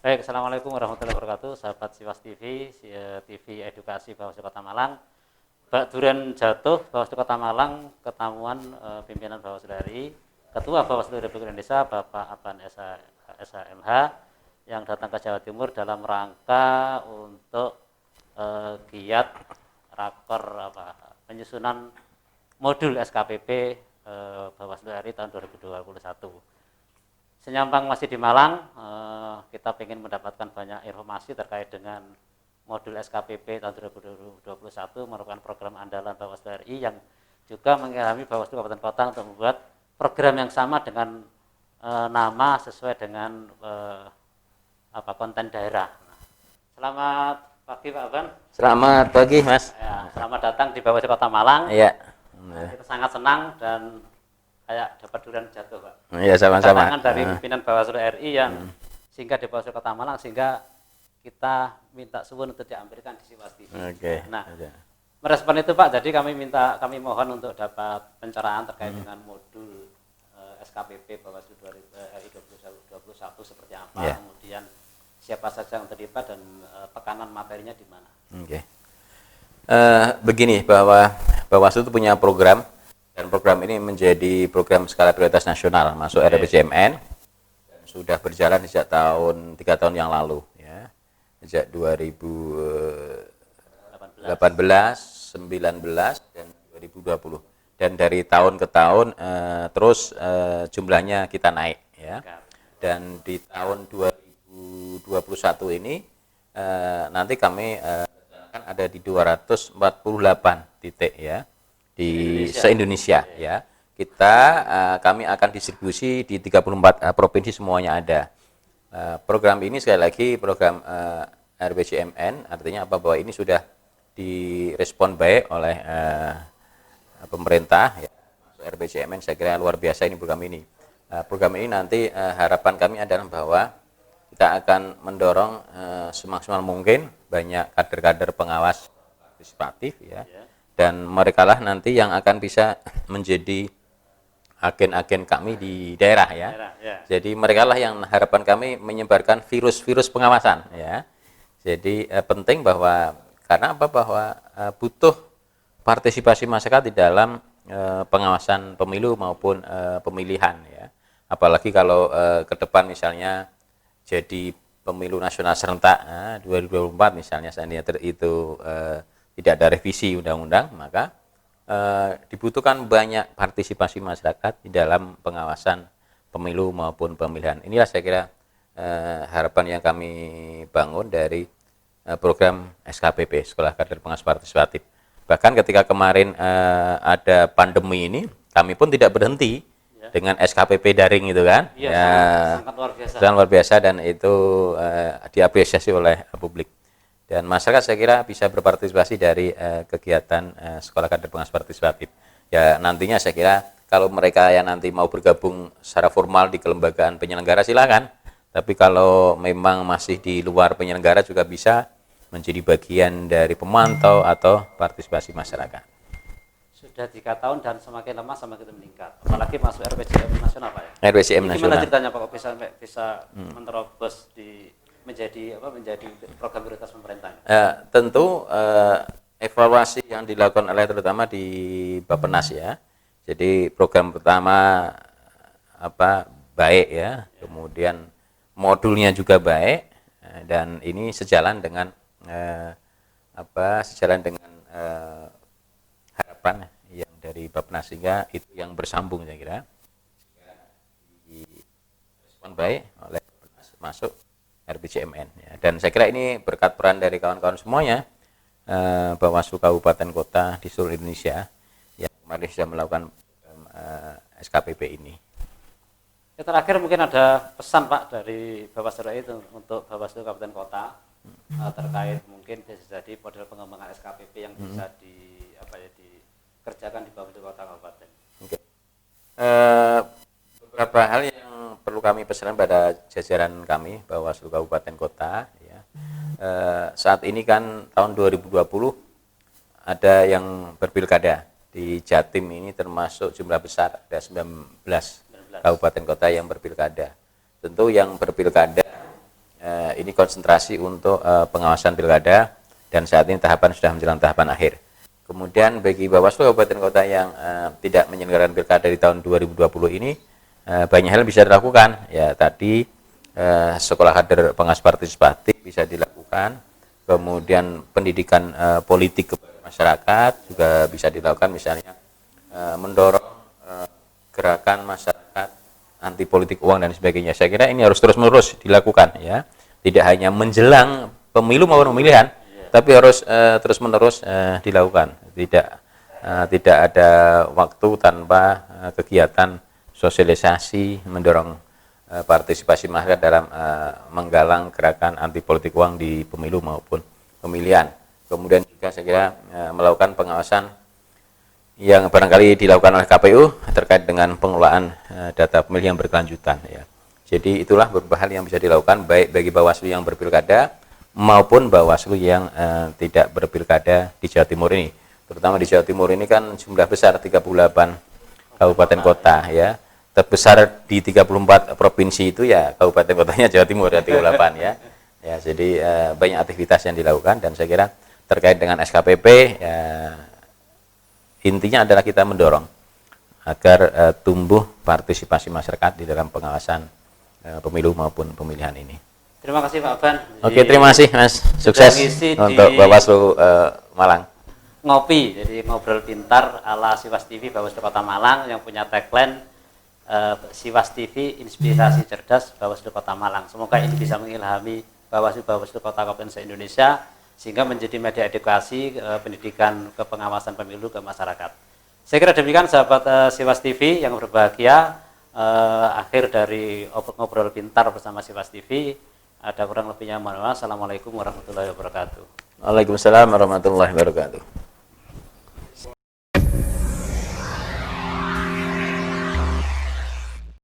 Baik, Assalamualaikum warahmatullahi wabarakatuh, sahabat Siwas TV, TV Edukasi Bawaslu Kota Malang. Bak Duren jatuh, Bawaslu Kota Malang, ketemuan pimpinan Bawaslu RI, Ketua Bawaslu Republik Indonesia, Bapak Aban SHMH, yang datang ke Jawa Timur dalam rangka untuk giat rakor penyusunan modul SKPP Bawaslu RI tahun 2021. Senyampang masih di Malang, kita ingin mendapatkan banyak informasi terkait dengan modul SKPP tahun 2021 merupakan program andalan Bawaslu RI yang juga mengilhami Bawaslu Kabupaten Kota untuk membuat program yang sama dengan nama sesuai dengan konten daerah. Selamat pagi Pak Aban. Selamat pagi Mas. Ya, selamat datang di Bawaslu Kota Malang. Iya. Kita sangat senang dan kayak dapat durian jatuh Pak. Iya, sama-sama. Kedatangan dari pimpinan Bawaslu RI yang singgah di Bawaslu Kota Malang, sehingga kita minta suwun untuk diambilkan di Siwas TV. Oke. Nah, merespon itu Pak, jadi kami mohon untuk dapat pencerahan terkait dengan modul SKPP Bawaslu RI 2021 seperti apa, kemudian siapa saja yang terlibat dan tekanan materinya di mana. Oke. Begini, bahwa Bawaslu itu punya program, dan program ini menjadi program skala prioritas nasional masuk RPJMN, dan sudah berjalan sejak 3 tahun yang lalu ya. Sejak 2018, 19 dan 2020. Dan dari tahun ke tahun terus jumlahnya kita naik ya. Dan di tahun 2021 ini nanti kami akan ada di 248 titik ya di se-Indonesia ya. Kami akan distribusi di 34 provinsi, semuanya ada. Program ini sekali lagi program RPJMN, artinya apa, bahwa ini sudah direspon baik oleh pemerintah ya. RPJMN saya kira luar biasa ini program ini. Program ini nanti harapan kami adalah bahwa kita akan mendorong semaksimal mungkin banyak kader-kader pengawas partisipatif ya. Dan mereka lah nanti yang akan bisa menjadi agen-agen kami di daerah ya. Jadi mereka lah yang harapan kami menyebarkan virus-virus pengawasan ya. Jadi penting bahwa karena apa, bahwa butuh partisipasi masyarakat di dalam pengawasan pemilu maupun pemilihan ya. Apalagi kalau ke depan misalnya jadi pemilu nasional serentak 2024 misalnya, seandainya itu tidak ada revisi undang-undang, maka dibutuhkan banyak partisipasi masyarakat di dalam pengawasan pemilu maupun pemilihan. Inilah saya kira harapan yang kami bangun dari program SKPP, Sekolah Kader Pengawas Partisipatif. Bahkan ketika kemarin ada pandemi ini, kami pun tidak berhenti dengan SKPP daring itu kan. Sangat luar biasa. Sangat luar biasa, dan itu diapresiasi oleh publik. Dan masyarakat saya kira bisa berpartisipasi dari kegiatan Sekolah Kader Pengawas Partisipatif. Ya nantinya saya kira kalau mereka yang nanti mau bergabung secara formal di kelembagaan penyelenggara silakan. Tapi kalau memang masih di luar penyelenggara juga bisa menjadi bagian dari pemantau atau partisipasi masyarakat. Sudah 3 tahun dan semakin lama semakin meningkat. Apalagi masuk RPJM nasional Pak ya. RPJM nasional. Gimana ceritanya Pak kok bisa menerobos menjadi program prioritas pemerintah? Tentu evaluasi yang dilakukan oleh terutama di Bappenas ya. Jadi program pertama baik ya, kemudian modulnya juga baik, dan ini sejalan dengan harapan yang dari Bappenas, sehingga itu yang bersambung saya kira. Direspon baik oleh Bappenas masuk RPJMN ya. Dan saya kira ini berkat peran dari kawan-kawan semuanya, Bawaslu Kabupaten Kota di seluruh Indonesia yang kemarin sudah melakukan SKPP ini. Ya, terakhir mungkin ada pesan Pak dari Bawaslu itu untuk Bawaslu Kabupaten Kota terkait mungkin bisa jadi model pengembangan SKPP yang bisa dikerjakan di Bawaslu Kota Kabupaten. Oke. Beberapa hal yang perlu kami pesan pada jajaran kami Bawaslu Kabupaten Kota ya. Saat ini kan tahun 2020 ada yang berpilkada di Jatim, ini termasuk jumlah besar, ada 19 kabupaten kota yang berpilkada. Tentu yang berpilkada ini konsentrasi untuk pengawasan pilkada, dan saat ini tahapan sudah menjelang tahapan akhir. Kemudian bagi Bawaslu Kabupaten Kota yang tidak menyelenggarakan pilkada di tahun 2020 ini, banyak hal bisa dilakukan. Ya, tadi sekolah kader pengawas partisipatif bisa dilakukan, kemudian pendidikan politik kepada masyarakat juga bisa dilakukan, misalnya mendorong gerakan masyarakat anti politik uang dan sebagainya. Saya kira ini harus terus-menerus dilakukan, ya, tidak hanya menjelang pemilu maupun pemilihan, tapi harus terus-menerus dilakukan. Tidak ada waktu tanpa kegiatan sosialisasi, mendorong partisipasi masyarakat dalam menggalang gerakan anti politik uang di pemilu maupun pemilihan. Kemudian juga saya kira melakukan pengawasan yang barangkali dilakukan oleh KPU terkait dengan pengelolaan data pemilih yang berkelanjutan, ya. Jadi itulah beberapa hal yang bisa dilakukan baik bagi Bawaslu yang berpilkada maupun Bawaslu yang tidak berpilkada di Jawa Timur ini. Terutama di Jawa Timur ini kan jumlah besar 38 kabupaten kota, ya. Terbesar di 34 provinsi itu ya kabupaten kotanya Jawa Timur, ya, 38, ya. Ya, jadi banyak aktivitas yang dilakukan, dan saya kira terkait dengan SKPP, ya, intinya adalah kita mendorong agar tumbuh partisipasi masyarakat di dalam pengawasan pemilu maupun pemilihan ini. Terima kasih Pak Ban. Oke, terima kasih Mas. Sukses untuk Bawaslu Malang. Ngopi, jadi ngobrol pintar ala Siwas TV Bawaslu Kota Malang yang punya tagline Siwas TV inspirasi cerdas Bawaslu Kota Malang. Semoga ini bisa mengilhami Bawaslu Kota-Kota Indonesia sehingga menjadi media edukasi pendidikan kepengawasan pemilu ke masyarakat. Saya kira demikian sahabat Siwas TV yang berbahagia. Akhir dari ngobrol pintar bersama Siwas TV. Ada kurang lebihnya mohon maaf. Assalamualaikum warahmatullahi wabarakatuh. Waalaikumsalam warahmatullahi wabarakatuh.